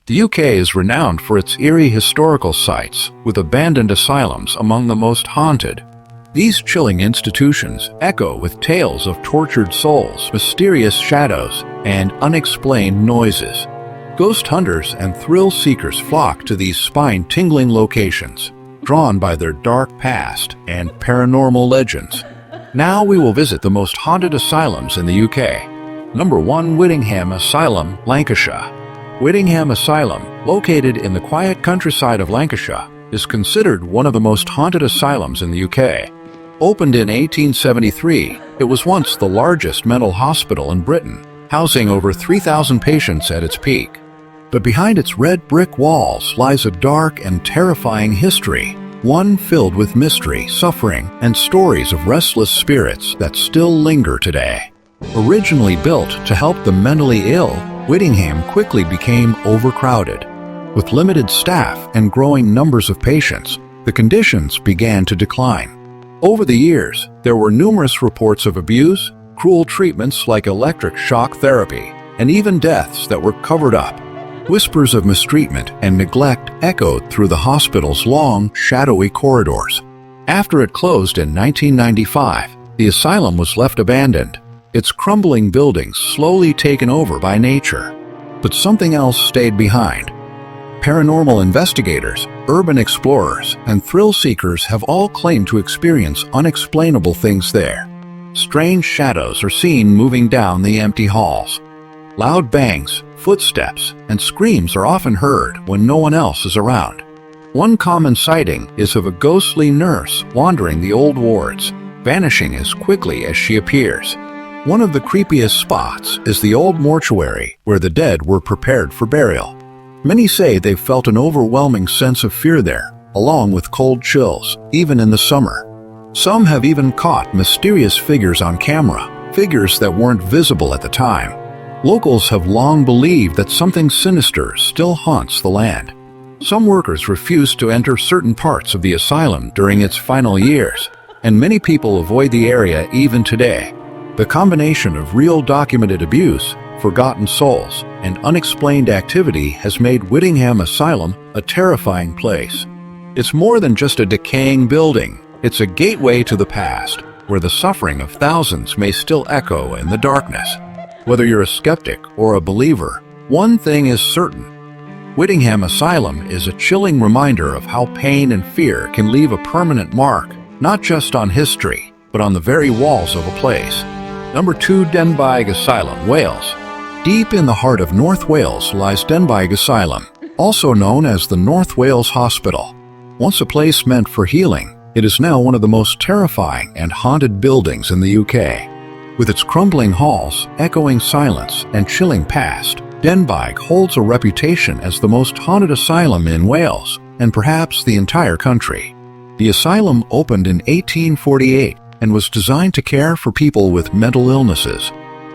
The UK is renowned for its eerie historical sites, with abandoned asylums among the most haunted. These chilling institutions echo with tales of tortured souls, mysterious shadows, and unexplained noises. Ghost hunters and thrill seekers flock to these spine-tingling locations, drawn by their dark past and paranormal legends. Now we will visit the most haunted asylums in the UK. Number 1. Whittingham Asylum, Lancashire. Whittingham Asylum, located in the quiet countryside of Lancashire, is considered one of the most haunted asylums in the UK. Opened in 1873, it was once the largest mental hospital in Britain, housing over 3,000 patients at its peak. But behind its red brick walls lies a dark and terrifying history, one filled with mystery, suffering, and stories of restless spirits that still linger today. Originally built to help the mentally ill, Whittingham quickly became overcrowded. With limited staff and growing numbers of patients, the conditions began to decline. Over the years, there were numerous reports of abuse, cruel treatments like electric shock therapy, and even deaths that were covered up. Whispers of mistreatment and neglect echoed through the hospital's long, shadowy corridors. After it closed in 1995, the asylum was left abandoned, its crumbling buildings slowly taken over by nature. But something else stayed behind. Paranormal investigators, urban explorers, and thrill seekers have all claimed to experience unexplainable things there. Strange shadows are seen moving down the empty halls. Loud bangs, footsteps, and screams are often heard when no one else is around. One common sighting is of a ghostly nurse wandering the old wards, vanishing as quickly as she appears. One of the creepiest spots is the old mortuary where the dead were prepared for burial. Many say they've felt an overwhelming sense of fear there, along with cold chills, even in the summer. Some have even caught mysterious figures on camera, figures that weren't visible at the time. Locals have long believed that something sinister still haunts the land. Some workers refuse to enter certain parts of the asylum during its final years, and many people avoid the area even today. The combination of real documented abuse, forgotten souls, and unexplained activity has made Whittingham Asylum a terrifying place. It's more than just a decaying building. It's a gateway to the past, where the suffering of thousands may still echo in the darkness. Whether you're a skeptic or a believer, one thing is certain. Whittingham Asylum is a chilling reminder of how pain and fear can leave a permanent mark, not just on history, but on the very walls of a place. Number 2. Denbigh Asylum, Wales. Deep in the heart of North Wales lies Denbigh Asylum, also known as the North Wales Hospital. Once a place meant for healing, it is now one of the most terrifying and haunted buildings in the UK. With its crumbling halls, echoing silence, and chilling past, Denbigh holds a reputation as the most haunted asylum in Wales, and perhaps the entire country. The asylum opened in 1848 and was designed to care for people with mental illnesses.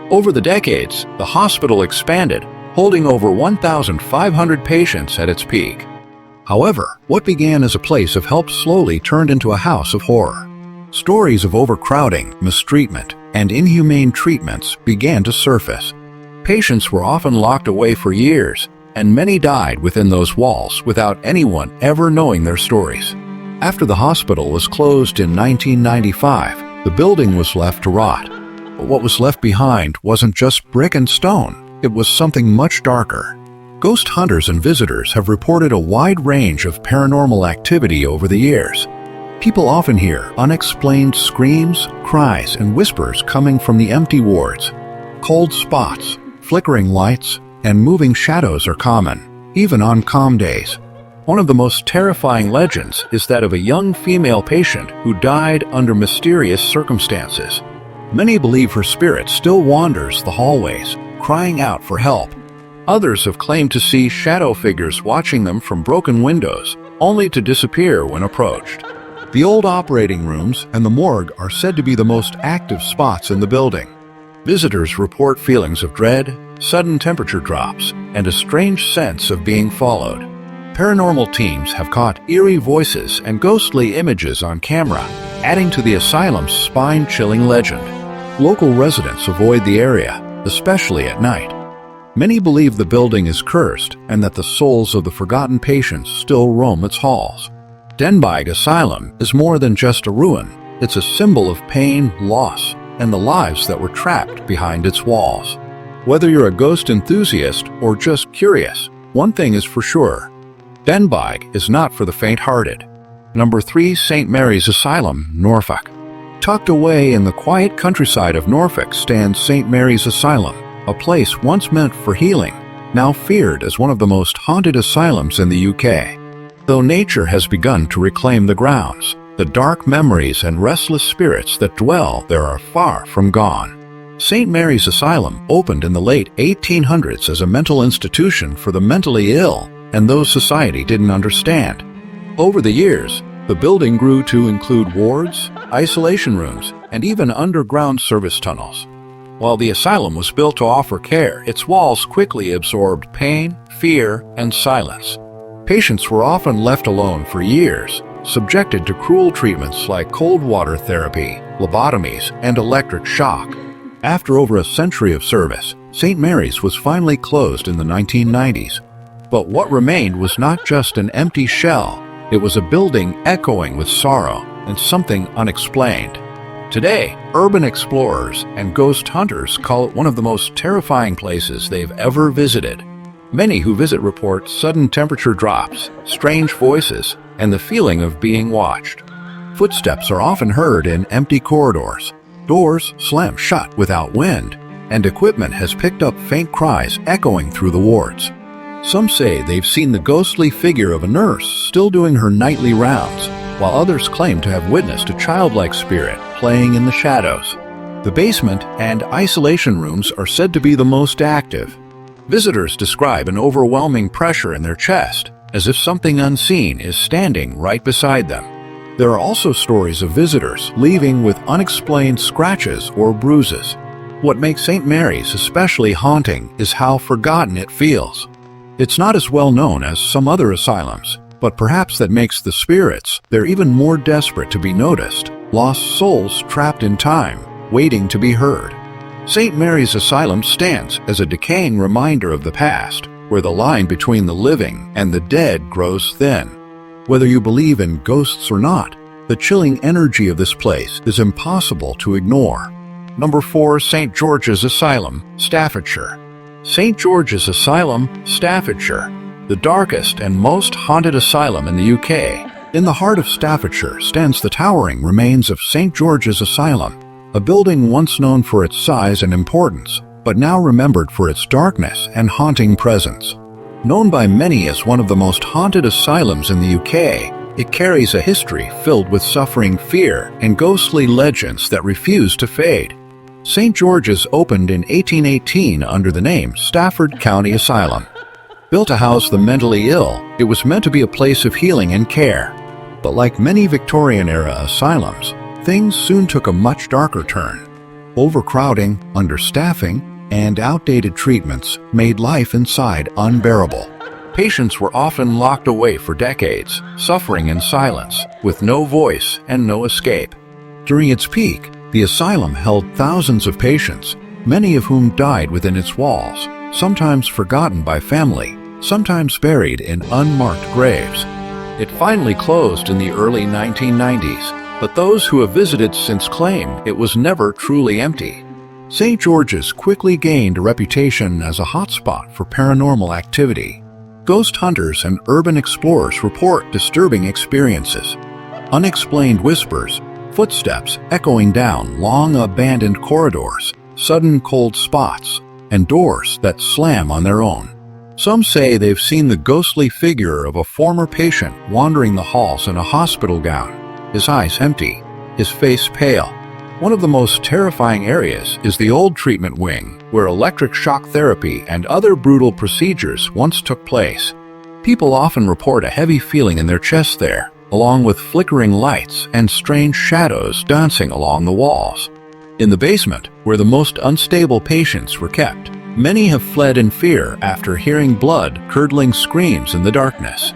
Over the decades, the hospital expanded, holding over 1,500 patients at its peak. However, what began as a place of help slowly turned into a house of horror. Stories of overcrowding, mistreatment, and inhumane treatments began to surface. Patients were often locked away for years, and many died within those walls without anyone ever knowing their stories. After the hospital was closed in 1995, the building was left to rot. But what was left behind wasn't just brick and stone, it was something much darker. Ghost hunters and visitors have reported a wide range of paranormal activity over the years. People often hear unexplained screams, cries, and whispers coming from the empty wards. Cold spots, flickering lights, and moving shadows are common, even on calm days. One of the most terrifying legends is that of a young female patient who died under mysterious circumstances. Many believe her spirit still wanders the hallways, crying out for help. Others have claimed to see shadow figures watching them from broken windows, only to disappear when approached. The old operating rooms and the morgue are said to be the most active spots in the building. Visitors report feelings of dread, sudden temperature drops, and a strange sense of being followed. Paranormal teams have caught eerie voices and ghostly images on camera, adding to the asylum's spine-chilling legend. Local residents avoid the area, especially at night. Many believe the building is cursed and that the souls of the forgotten patients still roam its halls. Denbigh Asylum is more than just a ruin. It's a symbol of pain, loss, and the lives that were trapped behind its walls. Whether you're a ghost enthusiast or just curious, one thing is for sure: Denbigh is not for the faint-hearted. Number 3. St. Mary's Asylum, Norfolk. Tucked away in the quiet countryside of Norfolk stands St. Mary's Asylum, a place once meant for healing, now feared as one of the most haunted asylums in the UK. Though nature has begun to reclaim the grounds, the dark memories and restless spirits that dwell there are far from gone. St. Mary's Asylum opened in the late 1800s as a mental institution for the mentally ill and those society didn't understand. Over the years, the building grew to include wards, isolation rooms, and even underground service tunnels. While the asylum was built to offer care, its walls quickly absorbed pain, fear, and silence. Patients were often left alone for years, subjected to cruel treatments like cold water therapy, lobotomies, and electric shock. After over a century of service, St. Mary's was finally closed in the 1990s. But what remained was not just an empty shell, it was a building echoing with sorrow and something unexplained. Today, urban explorers and ghost hunters call it one of the most terrifying places they've ever visited. Many who visit report sudden temperature drops, strange voices, and the feeling of being watched. Footsteps are often heard in empty corridors. Doors slam shut without wind, and equipment has picked up faint cries echoing through the wards. Some say they've seen the ghostly figure of a nurse still doing her nightly rounds, while others claim to have witnessed a childlike spirit playing in the shadows. The basement and isolation rooms are said to be the most active. Visitors describe an overwhelming pressure in their chest, as if something unseen is standing right beside them. There are also stories of visitors leaving with unexplained scratches or bruises. What makes St. Mary's especially haunting is how forgotten it feels. It's not as well known as some other asylums, but perhaps that makes the spirits there even more desperate to be noticed, lost souls trapped in time, waiting to be heard. St. Mary's Asylum stands as a decaying reminder of the past, where the line between the living and the dead grows thin. Whether you believe in ghosts or not, the chilling energy of this place is impossible to ignore. Number 4. St. George's Asylum, Staffordshire. St. George's Asylum, Staffordshire, the darkest and most haunted asylum in the UK. In the heart of Staffordshire stands the towering remains of St. George's Asylum, a building once known for its size and importance, but now remembered for its darkness and haunting presence. Known by many as one of the most haunted asylums in the UK, it carries a history filled with suffering, fear, and ghostly legends that refuse to fade. St. George's opened in 1818 under the name Stafford County Asylum. Built to house the mentally ill, it was meant to be a place of healing and care. But like many Victorian-era asylums, things soon took a much darker turn. Overcrowding, understaffing, and outdated treatments made life inside unbearable. Patients were often locked away for decades, suffering in silence, with no voice and no escape. During its peak, the asylum held thousands of patients, many of whom died within its walls, sometimes forgotten by family, sometimes buried in unmarked graves. It finally closed in the early 1990s, but those who have visited since claim it was never truly empty. St. George's quickly gained a reputation as a hotspot for paranormal activity. Ghost hunters and urban explorers report disturbing experiences. Unexplained whispers, footsteps echoing down long abandoned corridors, sudden cold spots, and doors that slam on their own. Some say they've seen the ghostly figure of a former patient wandering the halls in a hospital gown, his eyes empty, his face pale. One of the most terrifying areas is the old treatment wing, where electric shock therapy and other brutal procedures once took place. People often report a heavy feeling in their chest there, along with flickering lights and strange shadows dancing along the walls. In the basement, where the most unstable patients were kept, many have fled in fear after hearing blood-curdling screams in the darkness.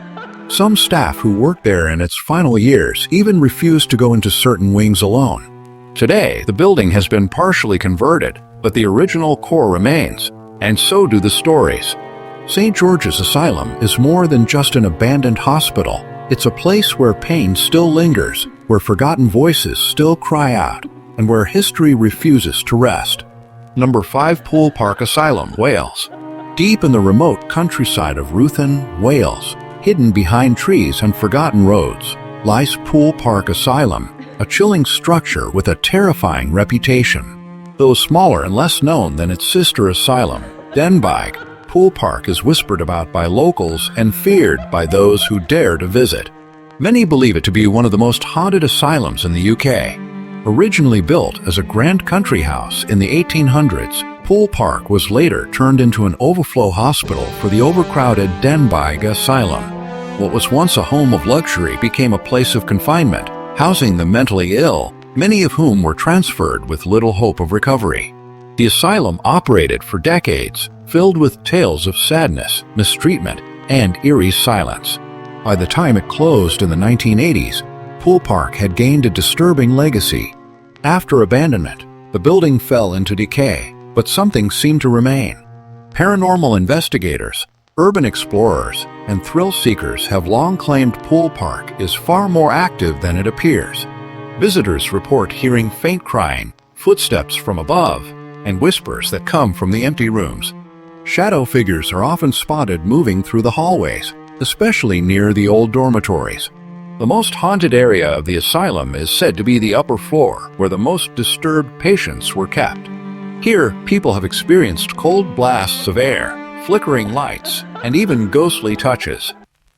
Some staff who worked there in its final years even refused to go into certain wings alone. Today, the building has been partially converted, but the original core remains. And so do the stories. St. George's Asylum is more than just an abandoned hospital. It's a place where pain still lingers, where forgotten voices still cry out, and where history refuses to rest. Number 5. Poole Park Asylum, Wales. Deep in the remote countryside of Ruthin, Wales, hidden behind trees and forgotten roads, lies Poole Park Asylum, a chilling structure with a terrifying reputation. Though smaller and less known than its sister asylum, Denbigh, Poole Park is whispered about by locals and feared by those who dare to visit. Many believe it to be one of the most haunted asylums in the UK. Originally built as a grand country house in the 1800s, Poole Park was later turned into an overflow hospital for the overcrowded Denbigh Asylum. What was once a home of luxury became a place of confinement, housing the mentally ill, many of whom were transferred with little hope of recovery. The asylum operated for decades, filled with tales of sadness, mistreatment, and eerie silence. By the time it closed in the 1980s, Poole Park had gained a disturbing legacy. After abandonment, the building fell into decay, but something seemed to remain. Paranormal investigators, urban explorers, and thrill seekers have long claimed Poole Park is far more active than it appears. Visitors report hearing faint crying, footsteps from above, and whispers that come from the empty rooms. Shadow figures are often spotted moving through the hallways, especially near the old dormitories. The most haunted area of the asylum is said to be the upper floor, where the most disturbed patients were kept. Here, people have experienced cold blasts of air, flickering lights, and even ghostly touches.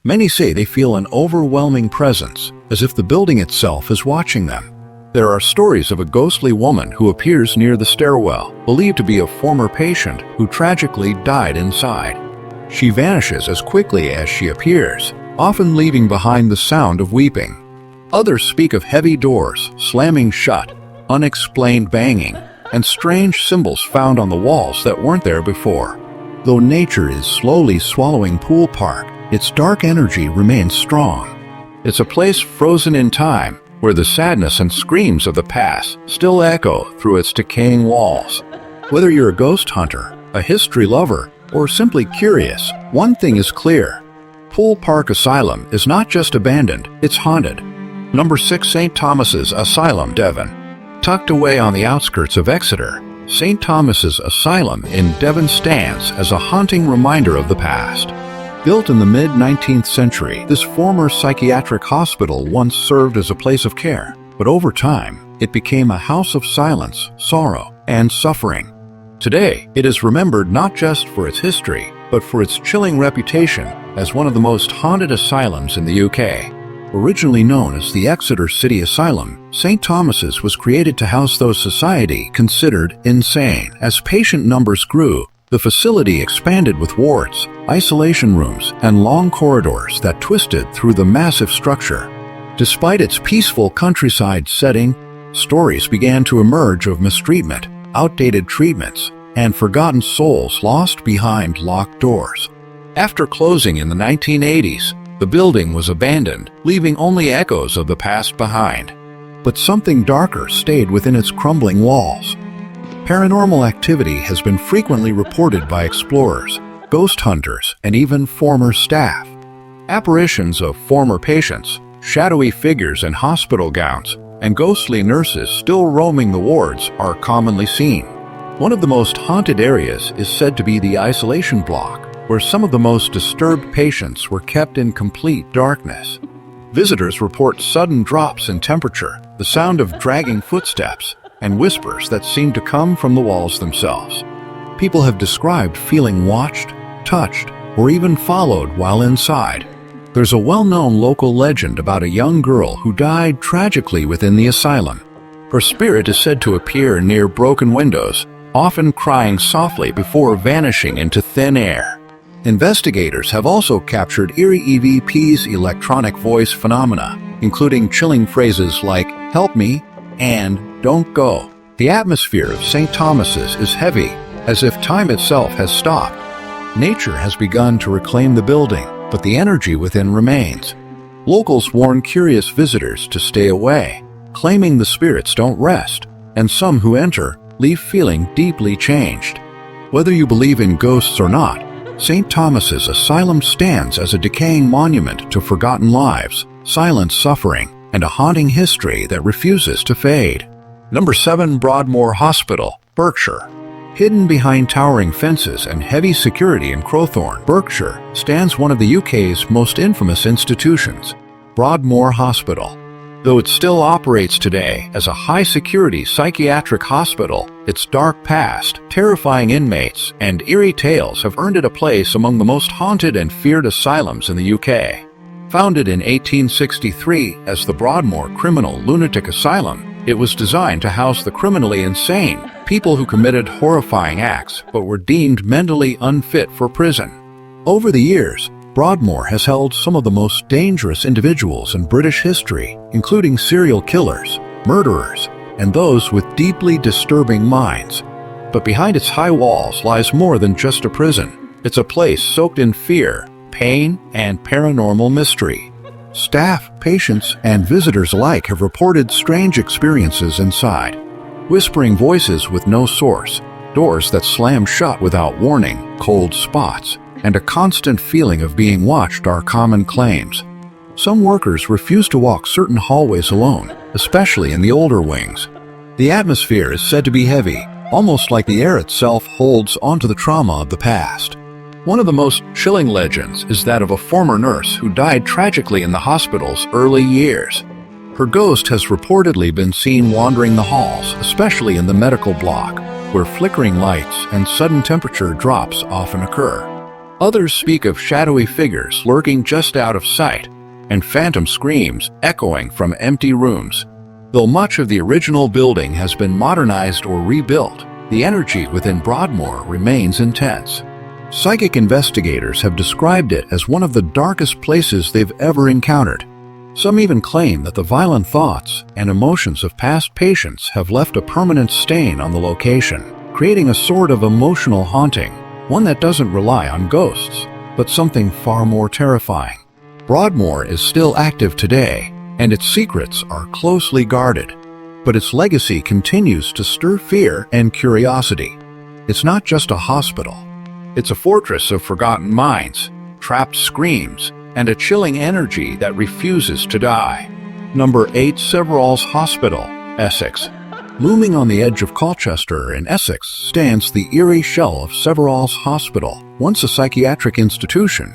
Many say they feel an overwhelming presence, as if the building itself is watching them. There are stories of a ghostly woman who appears near the stairwell, believed to be a former patient who tragically died inside. She vanishes as quickly as she appears, often leaving behind the sound of weeping. Others speak of heavy doors slamming shut, unexplained banging, and strange symbols found on the walls that weren't there before. Though nature is slowly swallowing Poole Park, its dark energy remains strong. It's a place frozen in time, where the sadness and screams of the past still echo through its decaying walls. Whether you're a ghost hunter, a history lover, or simply curious, one thing is clear. Poole Park Asylum is not just abandoned, it's haunted. Number 6. St. Thomas's Asylum, Devon. Tucked away on the outskirts of Exeter, St. Thomas's Asylum in Devon stands as a haunting reminder of the past. Built in the mid-19th century, this former psychiatric hospital once served as a place of care, but over time, it became a house of silence, sorrow, and suffering. Today, it is remembered not just for its history, but for its chilling reputation as one of the most haunted asylums in the UK. Originally known as the Exeter City Asylum, St. Thomas's was created to house those society considered insane. As patient numbers grew, the facility expanded with wards, isolation rooms, and long corridors that twisted through the massive structure. Despite its peaceful countryside setting, stories began to emerge of mistreatment, outdated treatments, and forgotten souls lost behind locked doors. After closing in the 1980s, the building was abandoned, leaving only echoes of the past behind. But something darker stayed within its crumbling walls. Paranormal activity has been frequently reported by explorers, ghost hunters, and even former staff. Apparitions of former patients, shadowy figures in hospital gowns, and ghostly nurses still roaming the wards are commonly seen. One of the most haunted areas is said to be the isolation block, where some of the most disturbed patients were kept in complete darkness. Visitors report sudden drops in temperature, the sound of dragging footsteps, and whispers that seem to come from the walls themselves. People have described feeling watched, touched, or even followed while inside. There's a well-known local legend about a young girl who died tragically within the asylum. Her spirit is said to appear near broken windows, often crying softly before vanishing into thin air. Investigators have also captured eerie EVP's electronic voice phenomena, including chilling phrases like, "Help me," and "Don't go." The atmosphere of St. Thomas's is heavy, as if time itself has stopped. Nature has begun to reclaim the building, but the energy within remains. Locals warn curious visitors to stay away, claiming the spirits don't rest, and some who enter leave feeling deeply changed. Whether you believe in ghosts or not, St. Thomas's Asylum stands as a decaying monument to forgotten lives, silent suffering, and a haunting history that refuses to fade. Number 7. Broadmoor Hospital, Berkshire. Hidden behind towering fences and heavy security in Crowthorne, Berkshire, stands one of the UK's most infamous institutions, Broadmoor Hospital. Though it still operates today as a high-security psychiatric hospital, its dark past, terrifying inmates, and eerie tales have earned it a place among the most haunted and feared asylums in the UK. Founded in 1863 as the Broadmoor Criminal Lunatic Asylum, it was designed to house the criminally insane, people who committed horrifying acts but were deemed mentally unfit for prison. Over the years, Broadmoor has held some of the most dangerous individuals in British history, including serial killers, murderers, and those with deeply disturbing minds. But behind its high walls lies more than just a prison. It's a place soaked in fear, pain, and paranormal mystery. Staff, patients, and visitors alike have reported strange experiences inside. Whispering voices with no source, doors that slam shut without warning, cold spots, and a constant feeling of being watched are common claims. Some workers refuse to walk certain hallways alone, especially in the older wings. The atmosphere is said to be heavy, almost like the air itself holds onto the trauma of the past. One of the most chilling legends is that of a former nurse who died tragically in the hospital's early years. Her ghost has reportedly been seen wandering the halls, especially in the medical block, where flickering lights and sudden temperature drops often occur. Others speak of shadowy figures lurking just out of sight, and phantom screams echoing from empty rooms. Though much of the original building has been modernized or rebuilt, the energy within Broadmoor remains intense. Psychic investigators have described it as one of the darkest places they've ever encountered. Some even claim that the violent thoughts and emotions of past patients have left a permanent stain on the location, creating a sort of emotional haunting, one that doesn't rely on ghosts, but something far more terrifying. Broadmoor is still active today, and its secrets are closely guarded, but its legacy continues to stir fear and curiosity. It's not just a hospital. It's a fortress of forgotten minds, trapped screams, and a chilling energy that refuses to die. Number 8. Severall's Hospital, Essex. Looming on the edge of Colchester in Essex stands the eerie shell of Severall's Hospital, once a psychiatric institution,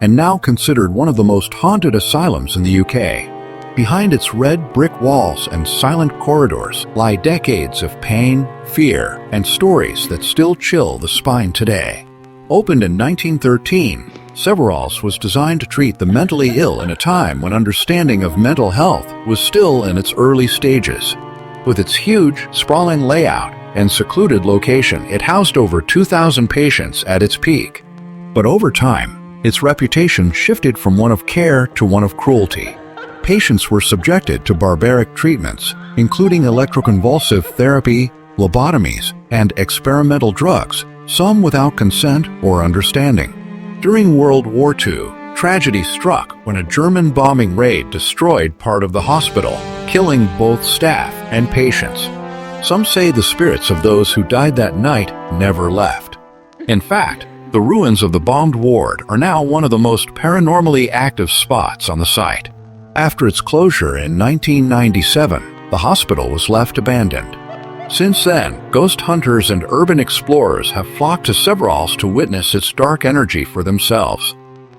and now considered one of the most haunted asylums in the UK. Behind its red brick walls and silent corridors lie decades of pain, fear, and stories that still chill the spine today. Opened in 1913, Severall's was designed to treat the mentally ill in a time when understanding of mental health was still in its early stages. With its huge, sprawling layout and secluded location, it housed over 2,000 patients at its peak. But over time, its reputation shifted from one of care to one of cruelty. Patients were subjected to barbaric treatments, including electroconvulsive therapy, lobotomies, and experimental drugs, some without consent or understanding. During World War II, tragedy struck when a German bombing raid destroyed part of the hospital, killing both staff and patients. Some say the spirits of those who died that night never left. In fact, the ruins of the bombed ward are now one of the most paranormally active spots on the site. After its closure in 1997, the hospital was left abandoned. Since then, ghost hunters and urban explorers have flocked to Severall's to witness its dark energy for themselves.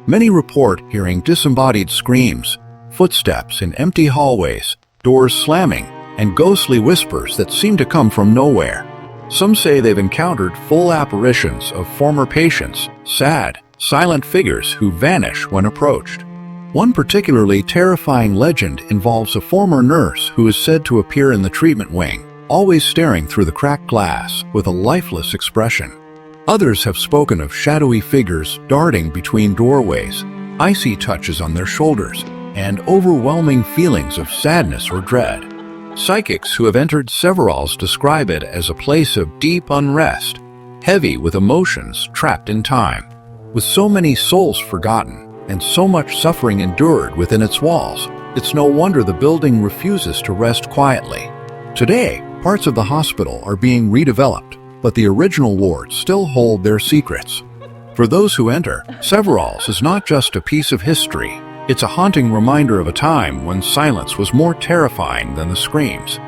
Many report hearing disembodied screams, footsteps in empty hallways, doors slamming, and ghostly whispers that seem to come from nowhere. Some say they've encountered full apparitions of former patients, sad, silent figures who vanish when approached. One particularly terrifying legend involves a former nurse who is said to appear in the treatment wing, always staring through the cracked glass with a lifeless expression. Others have spoken of shadowy figures darting between doorways, icy touches on their shoulders, and overwhelming feelings of sadness or dread. Psychics who have entered Severall's describe it as a place of deep unrest, heavy with emotions trapped in time. With so many souls forgotten and so much suffering endured within its walls, it's no wonder the building refuses to rest quietly. Today, parts of the hospital are being redeveloped, but the original wards still hold their secrets. For those who enter, Severalls is not just a piece of history. It's a haunting reminder of a time when silence was more terrifying than the screams.